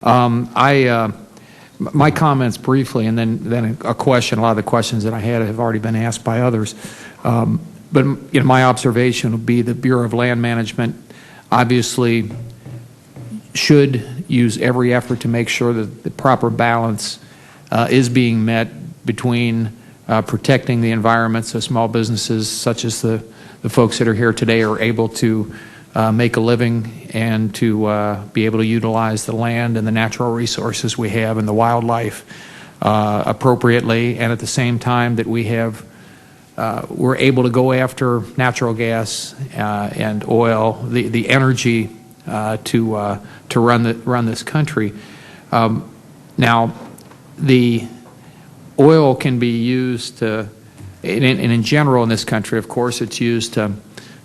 My comments briefly, and then a question. A lot of the questions that I had have already been asked by others. But my observation would be the Bureau of Land Management obviously should use every effort to make sure that the proper balance is being met between protecting the environment so small businesses such as the folks that are here today are able to make a living and to be able to utilize the land and the natural resources we have and the wildlife appropriately, and at the same time that we're able to go after natural gas and oil, the energy to run this country. Now, the oil can be used to, and in general in this country, of course, it's used to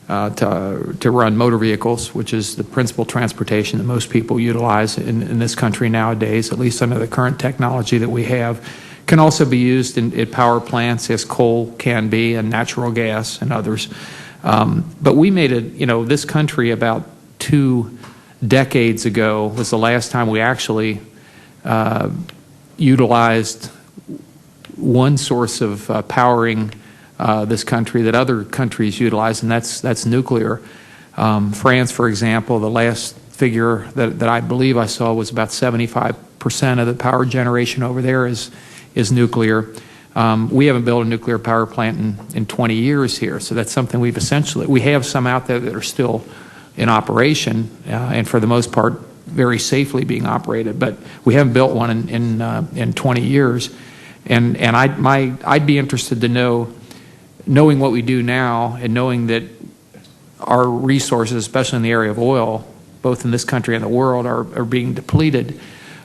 run motor vehicles, which is the principal transportation that most people utilize in this country nowadays, at least under the current technology that we have. Can also be used in power plants, as coal can be, and natural gas and others. But we made it, this country about 2 decades ago was the last time we actually utilized one source of powering this country that other countries utilize, and that's nuclear. France, for example, the last figure that I believe I saw was about 75% of the power generation over there is nuclear. We haven't built a nuclear power plant in 20 years here, so that's something we have some out there that are still in operation, and for the most part very safely being operated, but we haven't built one in 20 years. And I'd be interested to knowing what we do now and knowing that our resources, especially in the area of oil, both in this country and the world, are being depleted.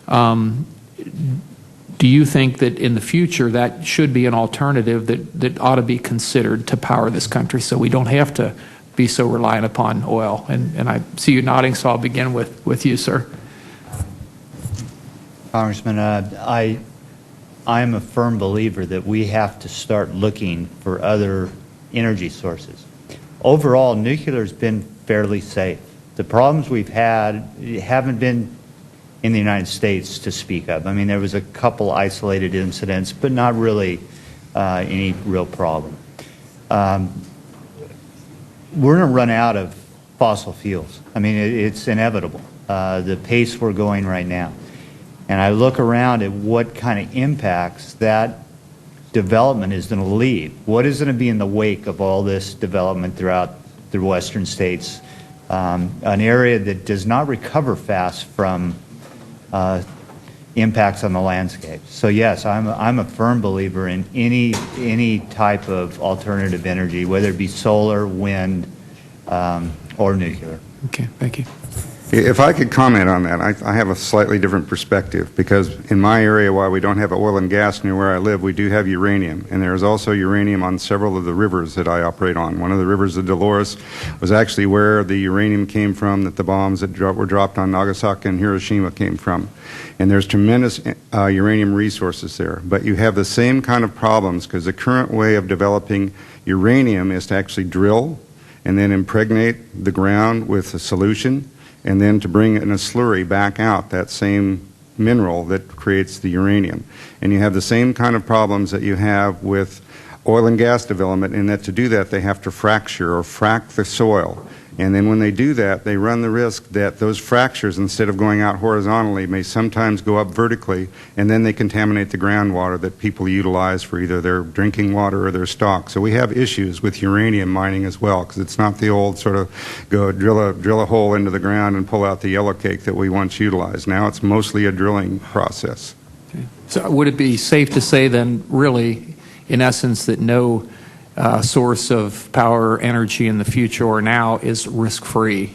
Do you think that in the future that should be an alternative that ought to be considered to power this country so we don't have to be so reliant upon oil? And I see you nodding, so I'll begin with you, sir. Congressman, I'm a firm believer that we have to start looking for other energy sources. Overall, nuclear has been fairly safe. The problems we've had haven't been in the United States to speak of. I mean, there was a couple isolated incidents, but not really any real problem. We're going to run out of fossil fuels. I mean, it's inevitable, the pace we're going right now. And I look around at what kind of impacts that development is going to leave. What is going to be in the wake of all this development throughout the western states? An area that does not recover fast from impacts on the landscape. So yes, I'm a firm believer in any type of alternative energy, whether it be solar, wind, or nuclear. Okay, thank you. If I could comment on that, I have a slightly different perspective, because in my area, while we don't have oil and gas near where I live, we do have uranium, and there is also uranium on several of the rivers that I operate on. One of the rivers, the Dolores, was actually where the uranium came from that the bombs that were dropped on Nagasaki and Hiroshima came from. And there's tremendous uranium resources there. But you have the same kind of problems, because the current way of developing uranium is to actually drill and then impregnate the ground with a solution, and then to bring in a slurry back out that same mineral that creates the uranium. And you have the same kind of problems that you have with oil and gas development, in that to do that they have to fracture or frack the soil. And then when they do that, they run the risk that those fractures, instead of going out horizontally, may sometimes go up vertically, and then they contaminate the groundwater that people utilize for either their drinking water or their stock. So we have issues with uranium mining as well, because it's not the old sort of go drill a hole into the ground and pull out the yellow cake that we once utilized. Now it's mostly a drilling process. Okay. So would it be safe to say then, really, in essence, that no source of power energy in the future or now is risk-free?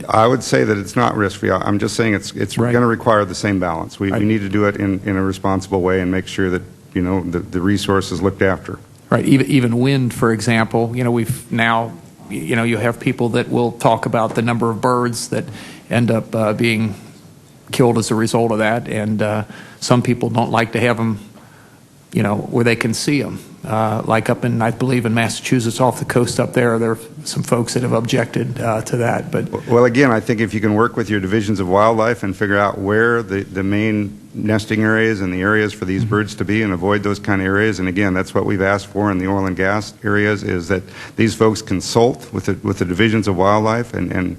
I would say that it's not risk-free. I'm just saying it's right. going to require the same balance. We need to do it in a responsible way and make sure that the resource is looked after. Right. Even wind, for example. We've now, you have people that will talk about the number of birds that end up being killed as a result of that, and some people don't like to have them where they can see them. Like up in, I believe, in Massachusetts, off the coast up there are some folks that have objected to that. But Well, again, I think if you can work with your divisions of wildlife and figure out where the main nesting areas and the areas for these birds to be and avoid those kind of areas, and again, that's what we've asked for in the oil and gas areas, is that these folks consult with the divisions of wildlife and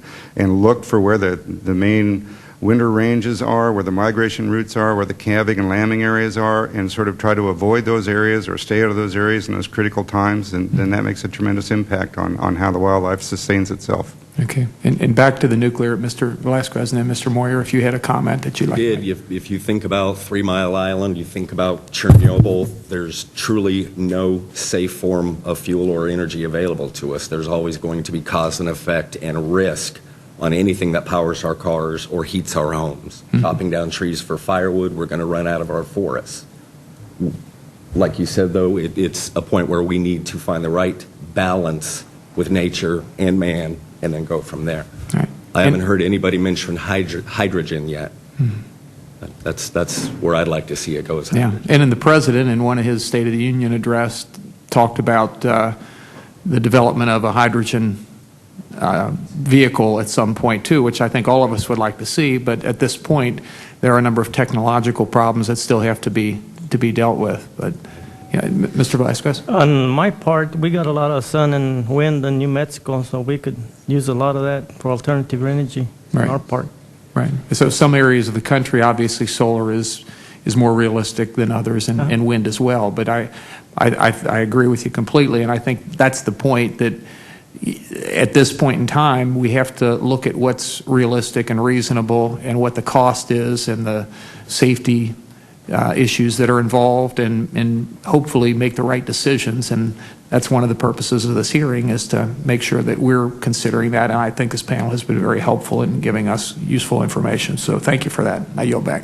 look for where the main winter ranges are, where the migration routes are, where the calving and lambing areas are, and sort of try to avoid those areas or stay out of those areas in those critical times, and then that makes a tremendous impact on how the wildlife sustains itself. okay, and back to the nuclear, Mr. Velasquez, and then Mr. Moyer, if you had a comment that you'd like to make. If you think about 3 Mile Island, you think about Chernobyl, there's truly no safe form of fuel or energy available to us. There's always going to be cause and effect and risk on anything that powers our cars or heats our homes. Chopping down trees for firewood, we're going to run out of our forests. Like you said, though, it's a point where we need to find the right balance with nature and man, and then go from there. Right. I haven't heard anybody mention hydrogen yet. That's where I'd like to see it go. Is Yeah, hydrogen. and then the president, in one of his State of the Union address, talked about the development of a hydrogen vehicle at some point too, which I think all of us would like to see. But at this point, there are a number of technological problems that still have to be dealt with. But Mr. Velasquez. On my part, we got a lot of sun and wind in New Mexico, so we could use a lot of that for alternative energy Right. on our part. Right. So some areas of the country, obviously, solar is more realistic than others, and wind as well. But I agree with you completely, and I think that's the point, that at this point in time, we have to look at what's realistic and reasonable and what the cost is and the safety issues that are involved, and hopefully make the right decisions. And that's one of the purposes of this hearing, is to make sure that we're considering that. And I think this panel has been very helpful in giving us useful information. So thank you for that. I yield back.